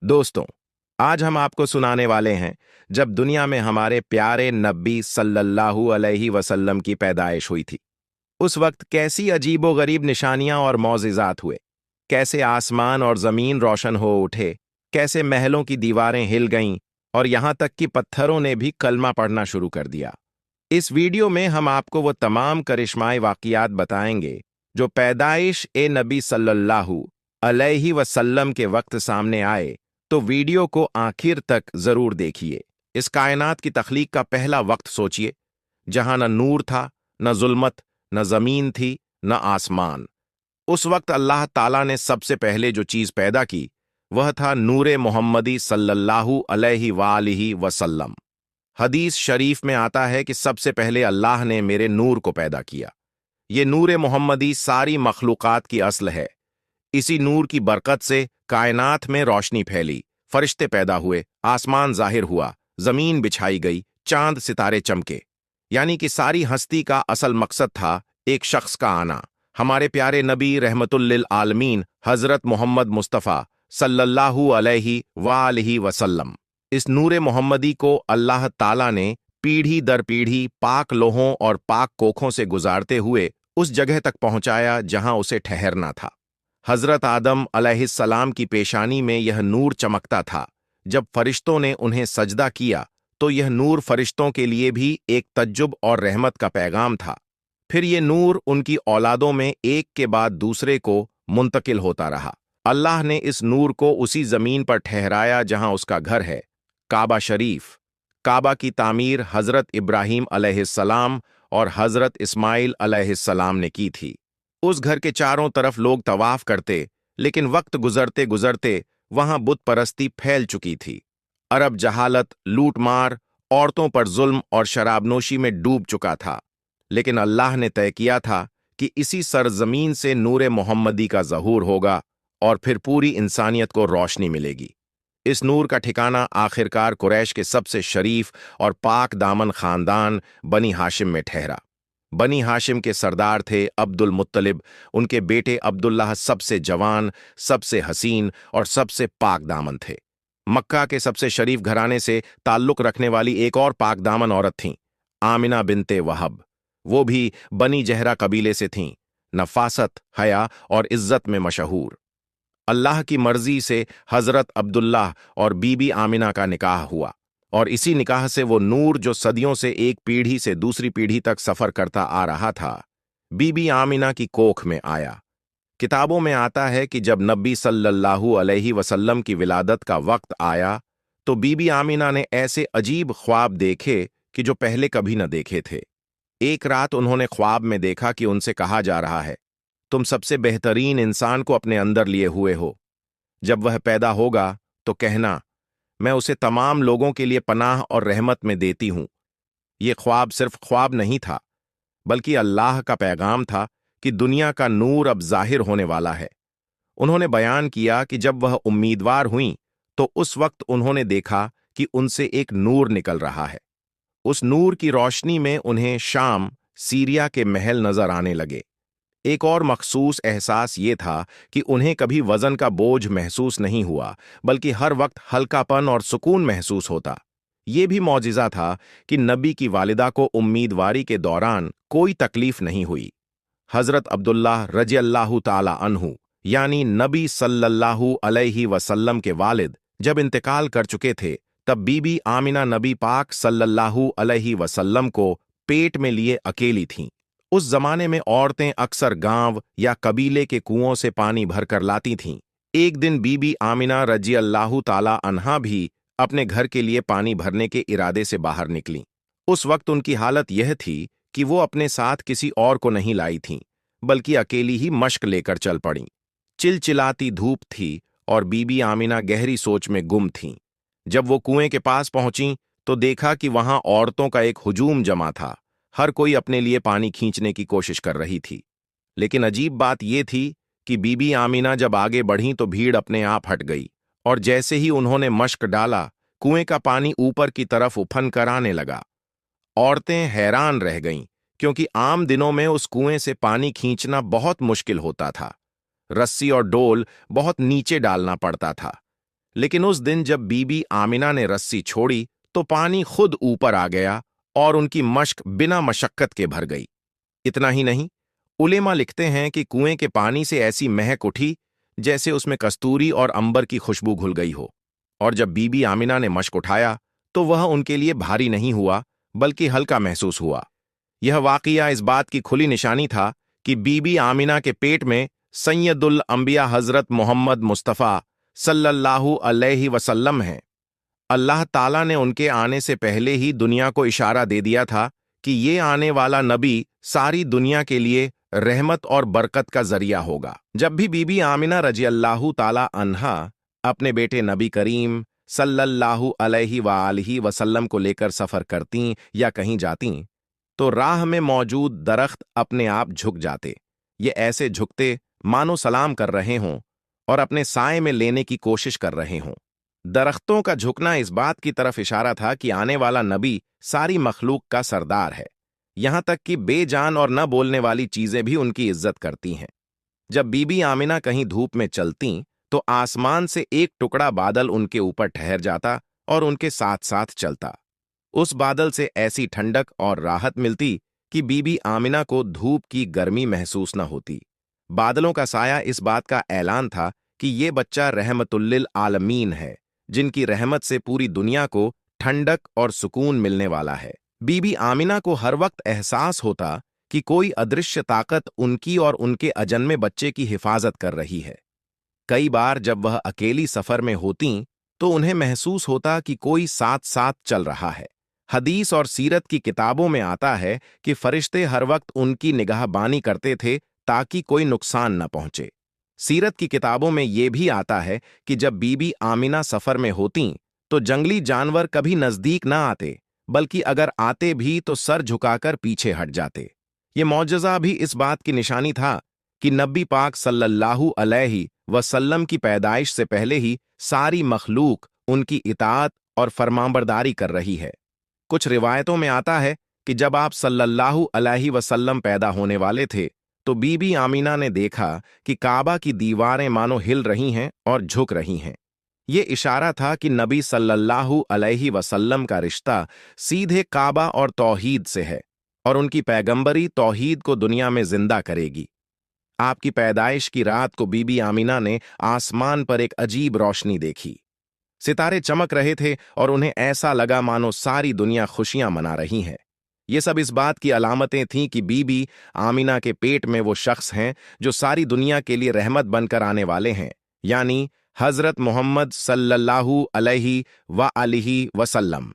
दोस्तों, आज हम आपको सुनाने वाले हैं जब दुनिया में हमारे प्यारे नबी सल्लल्लाहु अलैहि वसल्लम की पैदाइश हुई थी। उस वक्त कैसी अजीबोगरीब निशानियां और मौजिज़ात हुए, कैसे आसमान और ज़मीन रोशन हो उठे, कैसे महलों की दीवारें हिल गईं और यहाँ तक कि पत्थरों ने भी कलमा पढ़ना शुरू कर दिया। इस वीडियो में हम आपको वो तमाम करिश्माई वाक़ियात बताएंगे जो पैदाइश ए नबी सल्लल्लाहु अलैहि वसल्लम के वक्त सामने आए। तो वीडियो को आखिर तक जरूर देखिए। इस कायनात की तख्लीक का पहला वक्त सोचिए, जहां न नूर था, न जुल्मत, न जमीन थी, न आसमान। उस वक्त अल्लाह ताला ने सबसे पहले जो चीज पैदा की वह था नूरे मोहम्मदी सल्लल्लाहु अलैहि वालिहि वसल्लम। हदीस शरीफ में आता है कि सबसे पहले अल्लाह ने मेरे नूर को पैदा किया। ये नूरे मोहम्मदी सारी मखलूकात की असल है। इसी नूर की बरकत से कायनात में रोशनी फैली, फरिश्ते पैदा हुए, आसमान जाहिर हुआ, जमीन बिछाई गई, चांद सितारे चमके। यानी कि सारी हस्ती का असल मकसद था एक शख्स का आना, हमारे प्यारे नबी रहमतुल लिल आलमीन हजरत मोहम्मद मुस्तफ़ा सल्लल्लाहु अलैहि वालिहि वसल्लम। इस नूरे मोहम्मदी को अल्लाह ताला ने पीढ़ी दर पीढ़ी पाक लोहों और पाक कोखों से गुजारते हुए उस जगह तक पहुंचाया जहां उसे ठहरना था। हजरत आदम अलैहिस्सलाम की पेशानी में यह नूर चमकता था। जब फरिश्तों ने उन्हें सजदा किया तो यह नूर फरिश्तों के लिए भी एक तज्जुब और रहमत का पैगाम था। फिर ये नूर उनकी औलादों में एक के बाद दूसरे को मुंतकिल होता रहा। अल्लाह ने इस नूर को उसी जमीन पर ठहराया जहां उसका घर है, काबा शरीफ। काबा की तामीर हजरत इब्राहीम अलैहिस्सलाम और हजरत इस्माइल अलैहिस्सलाम ने की थी। उस घर के चारों तरफ लोग तवाफ करते, लेकिन वक्त गुजरते गुजरते वहां बुत परस्ती फैल चुकी थी। अरब जहालत, लूटमार, औरतों पर जुल्म और शराबनोशी में डूब चुका था। लेकिन अल्लाह ने तय किया था कि इसी सरजमीन से नूरे मोहम्मदी का ज़हूर होगा और फिर पूरी इंसानियत को रोशनी मिलेगी। इस नूर का ठिकाना आखिरकार कुरैश के सबसे शरीफ और पाक दामन खानदान बनी हाशिम में ठहरा। बनी हाशिम के सरदार थे अब्दुल मुत्तलिब। उनके बेटे अब्दुल्लाह सबसे जवान, सबसे हसीन और सबसे पाक दामन थे। मक्का के सबसे शरीफ घराने से ताल्लुक रखने वाली एक और पाक दामन औरत थीं, आमिना बिनते वहब। वो भी बनी जहरा कबीले से थीं, नफासत, हया और इज्जत में मशहूर। अल्लाह की मर्जी से हजरत अब्दुल्लाह और बीबी आमिना का निकाह हुआ, और इसी निकाह से वो नूर जो सदियों से एक पीढ़ी से दूसरी पीढ़ी तक सफर करता आ रहा था, बीबी आमिना की कोख में आया। किताबों में आता है कि जब नबी सल्लल्लाहु अलैहि वसल्लम की विलादत का वक्त आया तो बीबी आमिना ने ऐसे अजीब ख्वाब देखे कि जो पहले कभी न देखे थे। एक रात उन्होंने ख्वाब में देखा कि उनसे कहा जा रहा है, तुम सबसे बेहतरीन इंसान को अपने अंदर लिए हुए हो। जब वह पैदा होगा तो कहना, मैं उसे तमाम लोगों के लिए पनाह और रहमत में देती हूं। ये ख्वाब सिर्फ ख्वाब नहीं था, बल्कि अल्लाह का पैगाम था कि दुनिया का नूर अब जाहिर होने वाला है। उन्होंने बयान किया कि जब वह उम्मीदवार हुईं तो उस वक्त उन्होंने देखा कि उनसे एक नूर निकल रहा है। उस नूर की रोशनी में उन्हें शाम, सीरिया के महल नजर आने लगे। एक और मखसूस एहसास ये था कि उन्हें कभी वजन का बोझ महसूस नहीं हुआ, बल्कि हर वक्त हल्कापन और सुकून महसूस होता। ये भी मौजिज़ा था कि नबी की वालिदा को उम्मीदवारी के दौरान कोई तकलीफ नहीं हुई। हजरत अब्दुल्लाह रज़ियल्लाहु ताला अन्हु यानी नबी सल्लल्लाहु अलैहि वसल्लम के वालिद जब इंतकाल कर चुके थे, तब बीबी आमिना नबी पाक सल्लल्लाहु अलैहि वसल्लम को पेट में लिए अकेली थीं। उस जमाने में औरतें अक्सर गांव या कबीले के कुओं से पानी भरकर लाती थीं। एक दिन बीबी आमिना रज़ियल्लाहु ताला अन्हा भी अपने घर के लिए पानी भरने के इरादे से बाहर निकलीं। उस वक्त उनकी हालत यह थी कि वो अपने साथ किसी और को नहीं लाई थीं, बल्कि अकेली ही मश्क लेकर चल पड़ीं। चिलचिलाती धूप थी और बीबी आमिना गहरी सोच में गुम थीं। जब वो कुएं के पास पहुंचीं तो देखा कि वहां औरतों का एक हुजूम जमा था। हर कोई अपने लिए पानी खींचने की कोशिश कर रही थी। लेकिन अजीब बात यह थी कि बीबी आमिना जब आगे बढ़ीं तो भीड़ अपने आप हट गई, और जैसे ही उन्होंने मश्क डाला, कुएं का पानी ऊपर की तरफ उफन कर आने लगा। औरतें हैरान रह गईं, क्योंकि आम दिनों में उस कुएं से पानी खींचना बहुत मुश्किल होता था। रस्सी और डोल बहुत नीचे डालना पड़ता था। लेकिन उस दिन जब बीबी आमिना ने रस्सी छोड़ी तो पानी खुद ऊपर आ गया और उनकी मश्क बिना मशक्कत के भर गई। इतना ही नहीं, उलेमा लिखते हैं कि कुएं के पानी से ऐसी महक उठी जैसे उसमें कस्तूरी और अंबर की खुशबू घुल गई हो। और जब बीबी आमिना ने मश्क उठाया तो वह उनके लिए भारी नहीं हुआ बल्कि हल्का महसूस हुआ। यह वाकया इस बात की खुली निशानी था कि बीबी आमिना के पेट में सैयदुल अंबिया हजरत मोहम्मद मुस्तफ़ा सल्लल्लाहु अलैहि वसल्लम हैं। अल्लाह ताला ने उनके आने से पहले ही दुनिया को इशारा दे दिया था कि ये आने वाला नबी सारी दुनिया के लिए रहमत और बरकत का जरिया होगा। जब भी बीबी आमिना रजी अल्लाहु ताला अन्हा अपने बेटे नबी करीम सल्लल्लाहु अलैहि वसल्लम को लेकर सफर करतीं या कहीं जातीं, तो राह में मौजूद दरख्त अपने आप झुक जाते। ये ऐसे झुकते मानो सलाम कर रहे हों और अपने साए में लेने की कोशिश कर रहे हों। दरख्तों का झुकना इस बात की तरफ इशारा था कि आने वाला नबी सारी मखलूक का सरदार है। यहां तक कि बेजान और न बोलने वाली चीजें भी उनकी इज्जत करती हैं। जब बीबी आमिना कहीं धूप में चलतीं तो आसमान से एक टुकड़ा बादल उनके ऊपर ठहर जाता और उनके साथ साथ चलता। उस बादल से ऐसी ठंडक और राहत मिलती कि बीबी आमिना को धूप की गर्मी महसूस न होती। बादलों का साया इस बात का ऐलान था कि ये बच्चा रहमतुल्लिल आलमीन है, जिनकी रहमत से पूरी दुनिया को ठंडक और सुकून मिलने वाला है। बीबी आमिना को हर वक्त एहसास होता कि कोई अदृश्य ताकत उनकी और उनके अजन्मे बच्चे की हिफाजत कर रही है। कई बार जब वह अकेली सफर में होतीं तो उन्हें महसूस होता कि कोई साथ साथ चल रहा है। हदीस और सीरत की किताबों में आता है कि फरिश्ते हर वक्त उनकी निगाहबानी करते थे ताकि कोई नुकसान न पहुंचे। सीरत की किताबों में यह भी आता है कि जब बीबी आमिना सफर में होतीं तो जंगली जानवर कभी नजदीक न आते, बल्कि अगर आते भी तो सर झुकाकर पीछे हट जाते। ये मौजज़ा भी इस बात की निशानी था कि नबी पाक सल्लल्लाहु अलैहि वसल्लम की पैदाइश से पहले ही सारी मखलूक उनकी इताअत और फरमाबरदारी कर रही है। कुछ रिवायतों में आता है कि जब आप सल्लल्लाहु अलैहि वसल्लम पैदा होने वाले थे तो बीबी आमिना ने देखा कि काबा की दीवारें मानो हिल रही हैं और झुक रही हैं। ये इशारा था कि नबी सल्लल्लाहु अलैहि वसल्लम का रिश्ता सीधे काबा और तौहीद से है और उनकी पैगंबरी तौहीद को दुनिया में जिंदा करेगी। आपकी पैदाइश की रात को बीबी आमिना ने आसमान पर एक अजीब रोशनी देखी। सितारे चमक रहे थे और उन्हें ऐसा लगा मानो सारी दुनिया खुशियां मना रही है। ये सब इस बात की अलामतें थीं कि बीबी आमिना के पेट में वो शख्स हैं जो सारी दुनिया के लिए रहमत बनकर आने वाले हैं, यानी हजरत मोहम्मद सल्लल्लाहु अलैहि वसल्लम।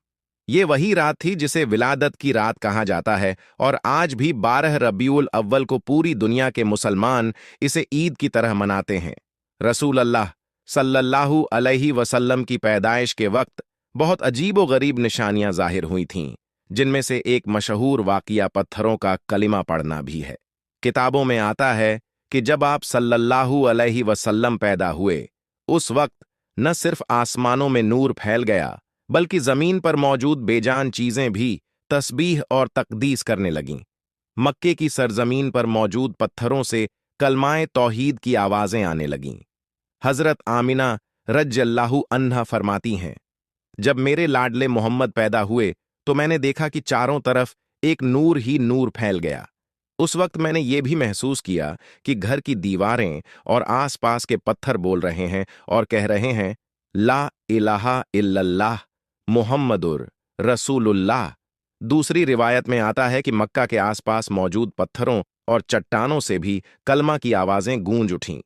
ये वही रात थी जिसे विलादत की रात कहा जाता है और आज भी 12 रबीउल अव्वल को पूरी दुनिया के मुसलमान इसे ईद की तरह मनाते हैं। रसूल अल्लाह सल्लल्लाहु अलैहि वसल्लम की पैदाइश के वक्त बहुत अजीबो गरीब निशानियां जाहिर हुई थीं, जिनमें से एक मशहूर वाकिया पत्थरों का कलिमा पढ़ना भी है। किताबों में आता है कि जब आप सल्लल्लाहु अलैहि वसल्लम पैदा हुए, उस वक्त न सिर्फ आसमानों में नूर फैल गया बल्कि जमीन पर मौजूद बेजान चीजें भी तस्बीह और तकदीस करने लगीं। मक्के की सरजमीन पर मौजूद पत्थरों से कलमाए तौहीद की आवाजें आने लगीं। हजरत आमिना रज़ियल्लाहु अन्हा फरमाती हैं, जब मेरे लाडले मोहम्मद पैदा हुए तो मैंने देखा कि चारों तरफ एक नूर ही नूर फैल गया। उस वक्त मैंने ये भी महसूस किया कि घर की दीवारें और आसपास के पत्थर बोल रहे हैं और कह रहे हैं, ला इलाहा इल्लल्लाह मुहम्मदुर रसूलुल्लाह। दूसरी रिवायत में आता है कि मक्का के आसपास मौजूद पत्थरों और चट्टानों से भी कलमा की आवाजें गूंज उठीं।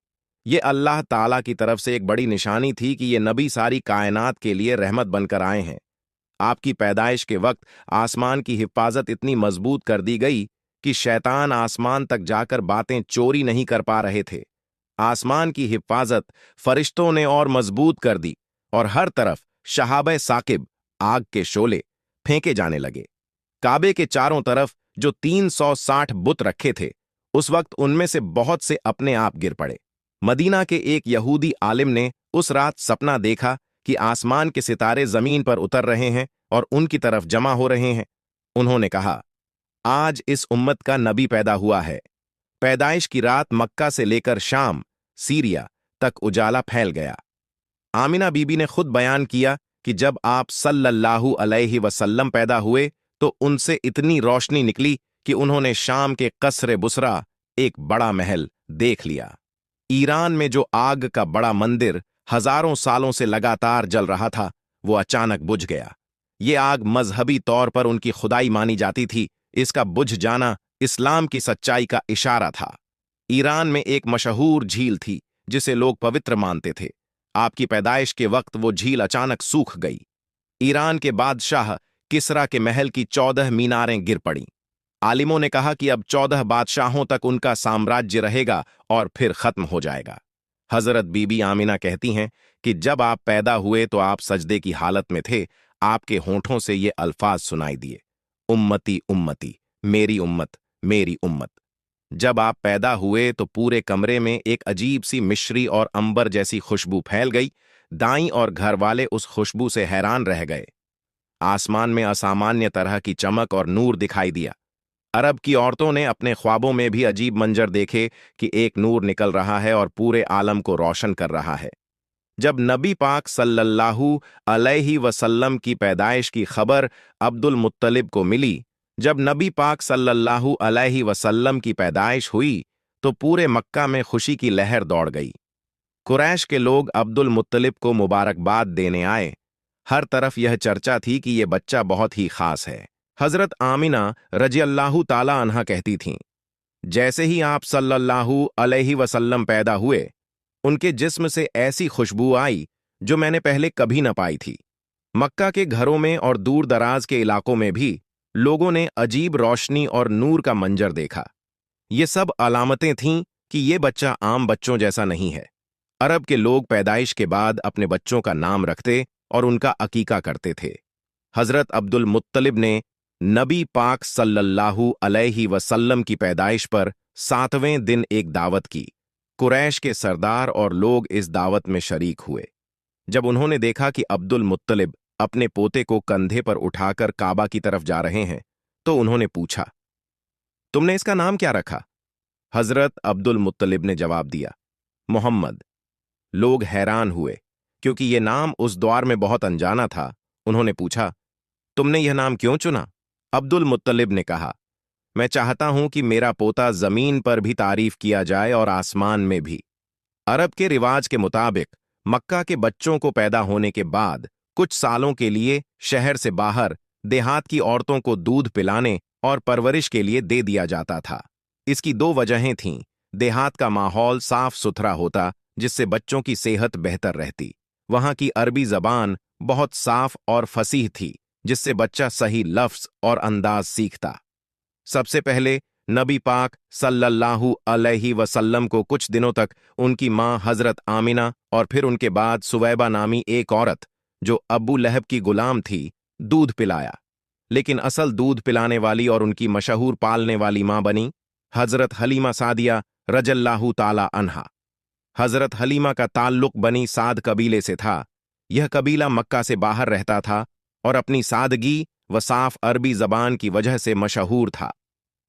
ये अल्लाह ताला की तरफ से एक बड़ी निशानी थी कि ये नबी सारी कायनात के लिए रहमत बनकर आए हैं। आपकी पैदाइश के वक्त आसमान की हिफाजत इतनी मजबूत कर दी गई कि शैतान आसमान तक जाकर बातें चोरी नहीं कर पा रहे थे। आसमान की हिफाजत फरिश्तों ने और मजबूत कर दी और हर तरफ शहाबे साकिब आग के शोले फेंके जाने लगे। काबे के चारों तरफ जो 360 बुत रखे थे, उस वक्त उनमें से बहुत से अपने आप गिर पड़े। मदीना के एक यहूदी आलिम ने उस रात सपना देखा कि आसमान के सितारे जमीन पर उतर रहे हैं और उनकी तरफ जमा हो रहे हैं। उन्होंने कहा, आज इस उम्मत का नबी पैदा हुआ है। पैदाइश की रात मक्का से लेकर शाम, सीरिया तक उजाला फैल गया। आमिना बीबी ने खुद बयान किया कि जब आप सल्लल्लाहु अलैहि वसल्लम पैदा हुए तो उनसे इतनी रोशनी निकली कि उन्होंने शाम के कसरे बुसरा एक बड़ा महल देख लिया। ईरान में जो आग का बड़ा मंदिर हजारों सालों से लगातार जल रहा था, वो अचानक बुझ गया। ये आग मजहबी तौर पर उनकी खुदाई मानी जाती थी। इसका बुझ जाना इस्लाम की सच्चाई का इशारा था। ईरान में एक मशहूर झील थी जिसे लोग पवित्र मानते थे। आपकी पैदाइश के वक्त वो झील अचानक सूख गई। ईरान के बादशाह किसरा के महल की 14 मीनारें गिर पड़ीं। आलिमों ने कहा कि अब 14 बादशाहों तक उनका साम्राज्य रहेगा और फिर खत्म हो जाएगा। हजरत बीबी आमिना कहती हैं कि जब आप पैदा हुए तो आप सजदे की हालत में थे। आपके होंठों से ये अल्फाज सुनाई दिए, उम्मती उम्मती, मेरी उम्मत मेरी उम्मत। जब आप पैदा हुए तो पूरे कमरे में एक अजीब सी मिश्री और अंबर जैसी खुशबू फैल गई। दाई और घर वाले उस खुशबू से हैरान रह गए। आसमान में असामान्य तरह की चमक और नूर दिखाई दिया। अरब की औरतों ने अपने ख्वाबों में भी अजीब मंजर देखे कि एक नूर निकल रहा है और पूरे आलम को रोशन कर रहा है। जब नबी पाक सल्लल्लाहु अलैहि वसल्लम की पैदाइश की खबर अब्दुल मुत्तलिब को मिली, जब नबी पाक सल्लल्लाहु अलैहि वसल्लम की पैदाइश हुई तो पूरे मक्का में खुशी की लहर दौड़ गई। कुरैश के लोग अब्दुल मुत्तलिब को मुबारकबाद देने आए। हर तरफ यह चर्चा थी कि यह बच्चा बहुत ही खास है। हजरत आमिना रज़ियल्लाहु ताला अन्हा कहती थीं, जैसे ही आप सल्लल्लाहु अलैहि वसल्लम पैदा हुए, उनके जिस्म से ऐसी खुशबू आई जो मैंने पहले कभी न पाई थी। मक्का के घरों में और दूर दराज के इलाकों में भी लोगों ने अजीब रोशनी और नूर का मंजर देखा। ये सब अलामतें थीं कि ये बच्चा आम बच्चों जैसा नहीं है। अरब के लोग पैदाइश के बाद अपने बच्चों का नाम रखते और उनका अकीका करते थे। हजरत अब्दुल मुत्तलिब ने नबी पाक सल्लल्लाहु अलैहि वसल्लम की पैदाइश पर 7वें दिन एक दावत की। कुरैश के सरदार और लोग इस दावत में शरीक हुए। जब उन्होंने देखा कि अब्दुल मुत्तलिब अपने पोते को कंधे पर उठाकर काबा की तरफ जा रहे हैं, तो उन्होंने पूछा, तुमने इसका नाम क्या रखा? हजरत अब्दुल मुत्तलिब ने जवाब दिया, मोहम्मद। लोग हैरान हुए क्योंकि यह नाम उस दौर में बहुत अनजाना था। उन्होंने पूछा, तुमने यह नाम क्यों चुना? अब्दुल मुत्तलिब ने कहा, मैं चाहता हूं कि मेरा पोता जमीन पर भी तारीफ किया जाए और आसमान में भी। अरब के रिवाज के मुताबिक मक्का के बच्चों को पैदा होने के बाद कुछ सालों के लिए शहर से बाहर देहात की औरतों को दूध पिलाने और परवरिश के लिए दे दिया जाता था। इसकी दो वजहें थीं। देहात का माहौल साफ सुथरा होता, जिससे बच्चों की सेहत बेहतर रहती। वहां की अरबी जबान बहुत साफ और फसीह थी, जिससे बच्चा सही लफ्ज और अंदाज सीखता। सबसे पहले नबी पाक सल्लल्लाहु अलैहि वसल्लम को कुछ दिनों तक उनकी मां हजरत आमिना और फिर उनके बाद सुवैबा नामी एक औरत, जो अब्बू लहब की गुलाम थी, दूध पिलाया। लेकिन असल दूध पिलाने वाली और उनकी मशहूर पालने वाली मां बनी हजरत हलीमा सादिया रजल्लाहु ताला अन्हा। हजरत हलीमा का ताल्लुक बनी साद कबीले से था। यह कबीला मक्का से बाहर रहता था और अपनी सादगी व साफ अरबी जबान की वजह से मशहूर था।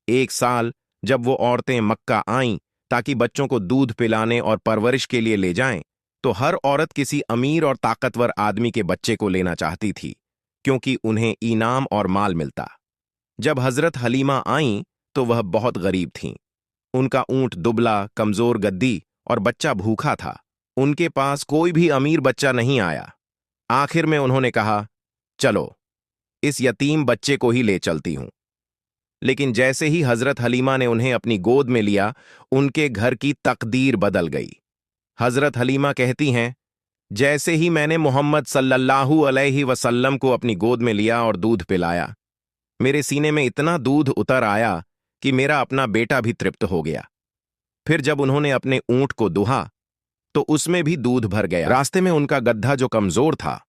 एक साल जब वो औरतें मक्का आईं ताकि बच्चों को दूध पिलाने और परवरिश के लिए ले जाएं, तो हर औरत किसी अमीर और ताकतवर आदमी के बच्चे को लेना चाहती थी, क्योंकि उन्हें इनाम और माल मिलता। जब हजरत हलीमा आईं तो वह बहुत गरीब थीं। उनका ऊंट दुबला, कमजोर गद्दी और बच्चा भूखा था। उनके पास कोई भी अमीर बच्चा नहीं आया। आखिर में उन्होंने कहा, चलो इस यतीम बच्चे को ही ले चलती हूं। लेकिन जैसे ही हजरत हलीमा ने उन्हें अपनी गोद में लिया, उनके घर की तकदीर बदल गई। हजरत हलीमा कहती हैं, जैसे ही मैंने मोहम्मद सल्लल्लाहु अलैहि वसल्लम को अपनी गोद में लिया और दूध पिलाया, मेरे सीने में इतना दूध उतर आया कि मेरा अपना बेटा भी तृप्त हो गया। फिर जब उन्होंने अपने ऊंट को दुहा तो उसमें भी दूध भर गया। रास्ते में उनका गधा जो कमजोर था,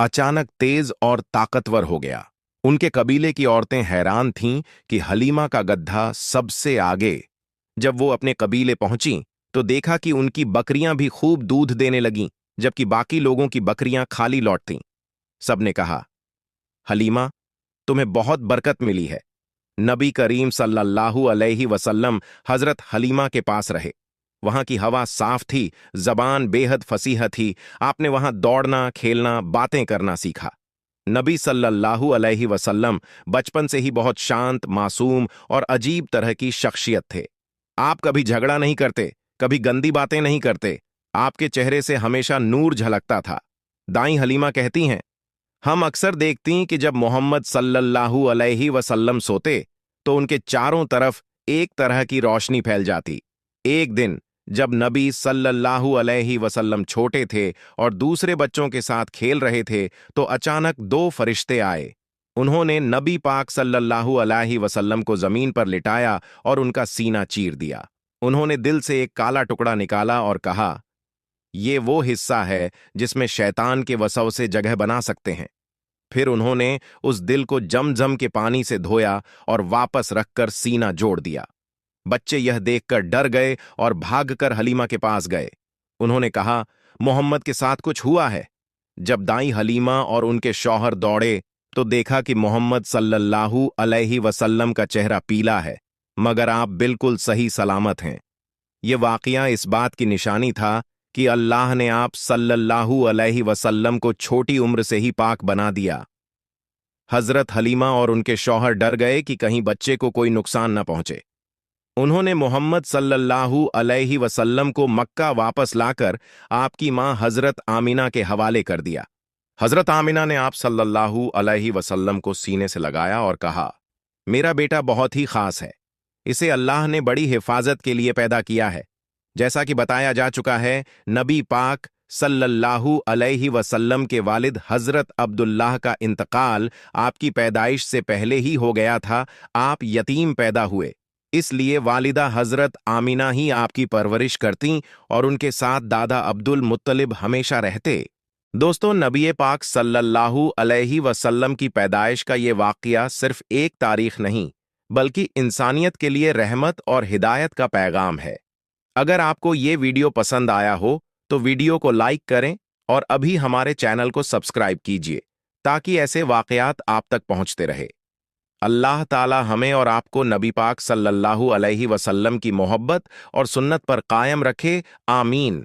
अचानक तेज और ताकतवर हो गया। उनके कबीले की औरतें हैरान थीं कि हलीमा का गधा सबसे आगे। जब वो अपने कबीले पहुंची तो देखा कि उनकी बकरियां भी खूब दूध देने लगीं, जबकि बाकी लोगों की बकरियां खाली लौटतीं। सबने कहा, हलीमा, तुम्हें बहुत बरकत मिली है। नबी करीम सल्लल्लाहु अलैहि वसल्लम हजरत हलीमा के पास रहे। वहां की हवा साफ थी, जबान बेहद फसीह थी। आपने वहां दौड़ना, खेलना, बातें करना सीखा। नबी सल्लल्लाहु अलैहि वसल्लम बचपन से ही बहुत शांत, मासूम और अजीब तरह की शख्सियत थे। आप कभी झगड़ा नहीं करते, कभी गंदी बातें नहीं करते। आपके चेहरे से हमेशा नूर झलकता था। दाई हलीमा कहती हैं, हम अक्सर देखती कि जब मोहम्मद सल्लल्लाहु अलैहि वसल्लम सोते तो उनके चारों तरफ एक तरह की रोशनी फैल जाती। एक दिन जब नबी सल्लल्लाहु अलैहि वसल्लम छोटे थे और दूसरे बच्चों के साथ खेल रहे थे तो अचानक दो फरिश्ते आए। उन्होंने नबी पाक सल्लल्लाहु अलैहि वसल्लम को जमीन पर लिटाया और उनका सीना चीर दिया। उन्होंने दिल से एक काला टुकड़ा निकाला और कहा, ये वो हिस्सा है जिसमें शैतान के वसवसे जगह बना सकते हैं। फिर उन्होंने उस दिल को जमजम के पानी से धोया और वापस रखकर सीना जोड़ दिया। बच्चे यह देखकर डर गए और भागकर हलीमा के पास गए। उन्होंने कहा, मोहम्मद के साथ कुछ हुआ है। जब दाई हलीमा और उनके शौहर दौड़े तो देखा कि मोहम्मद सल्लल्लाहु अलैहि वसल्लम का चेहरा पीला है, मगर आप बिल्कुल सही सलामत हैं। ये वाकया इस बात की निशानी था कि अल्लाह ने आप सल्लल्लाहु अलैहि वसल्लम को छोटी उम्र से ही पाक बना दिया। हजरत हलीमा और उनके शौहर डर गए कि कहीं बच्चे को कोई नुकसान न पहुंचे। उन्होंने मोहम्मद सल्लल्लाहु अलैहि वसल्लम को मक्का वापस लाकर आपकी मां हजरत आमिना के हवाले कर दिया। हजरत आमिना ने आप सल्लल्लाहु अलैहि वसल्लम को सीने से लगाया और कहा, मेरा बेटा बहुत ही खास है। इसे अल्लाह ने बड़ी हिफाजत के लिए पैदा किया है। जैसा कि बताया जा चुका है, नबी पाक सल्लल्लाहु अलैहि वसल्लम के वालिद हजरत अब्दुल्लाह का इंतकाल आपकी पैदाइश से पहले ही हो गया था। आप यतीम पैदा हुए, इसलिए वालिदा हजरत आमिना ही आपकी परवरिश करती और उनके साथ दादा अब्दुल मुत्तलिब हमेशा रहते। दोस्तों, नबी पाक सल्लल्लाहु अलैहि वसल्लम की पैदाइश का ये वाकया सिर्फ एक तारीख नहीं, बल्कि इंसानियत के लिए रहमत और हिदायत का पैगाम है। अगर आपको ये वीडियो पसंद आया हो तो वीडियो को लाइक करें और अभी हमारे चैनल को सब्सक्राइब कीजिए ताकि ऐसे वाकयात आप तक पहुंचते रहे। अल्लाह ताला हमें और आपको नबी पाक सल्लल्लाहु अलैहि वसल्लम की मोहब्बत और सुन्नत पर कायम रखे। आमीन।